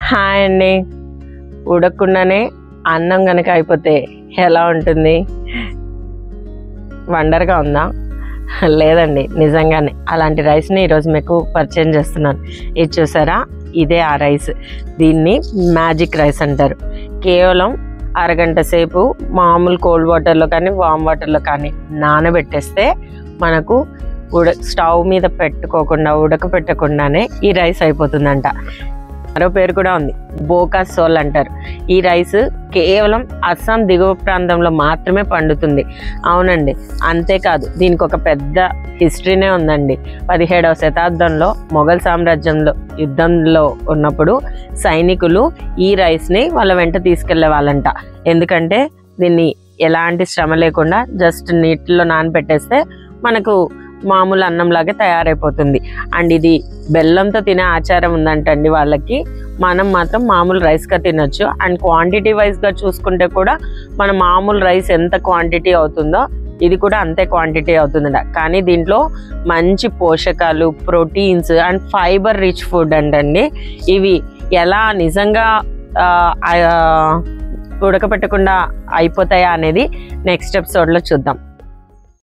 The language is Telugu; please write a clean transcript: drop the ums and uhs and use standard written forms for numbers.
హాయ్ అండి. ఉడకకుండానే అన్నం కనుక అయిపోతే ఎలా ఉంటుంది? వండర్గా ఉందా? లేదండి, నిజంగానే అలాంటి రైస్ని ఈరోజు మీకు పరిచయం చేస్తున్నాను. ఇది చూసారా, ఇదే ఆ రైస్. దీన్ని మ్యాజిక్ రైస్ అంటారు. కేవలం అరగంట సేపు మామూలు కోల్డ్ వాటర్లో కానీ వామ్ వాటర్లో కానీ నానబెట్టేస్తే మనకు స్టవ్ మీద పెట్టుకోకుండా ఉడకపెట్టకుండానే ఈ రైస్ అయిపోతుందంట. మరో పేరు కూడా ఉంది, బోకా సోల్ అంటారు. ఈ రైస్ కేవలం అస్సాం దిగువ ప్రాంతంలో మాత్రమే పండుతుంది. అవునండి, అంతేకాదు దీనికి ఒక పెద్ద హిస్టరీనే ఉందండి. 17వ శతాబ్దంలో మొఘల్ సామ్రాజ్యంలో యుద్ధంలో ఉన్నప్పుడు సైనికులు ఈ రైస్ని వాళ్ళ వెంట తీసుకెళ్లే వాళ్ళంట. ఎందుకంటే దీన్ని ఎలాంటి శ్రమ లేకుండా జస్ట్ నీటిలో నానబెట్టేస్తే మనకు మామూలు అన్నంలాగే తయారైపోతుంది. అండ్ ఇది బెల్లంతో తినే ఆచారం ఉందంటండి వాళ్ళకి. మనం మాత్రం మామూలు రైస్గా తినొచ్చు. అండ్ క్వాంటిటీ వైజ్గా చూసుకుంటే కూడా మన మామూలు రైస్ ఎంత క్వాంటిటీ అవుతుందో ఇది కూడా అంతే క్వాంటిటీ అవుతుందంట. కానీ దీంట్లో మంచి పోషకాలు, proteins and fibre rich food అంటండి. ఇవి ఎలా నిజంగా ఉడకపెట్టకుండా అయిపోతాయా అనేది నెక్స్ట్ ఎపిసోడ్లో చూద్దాం.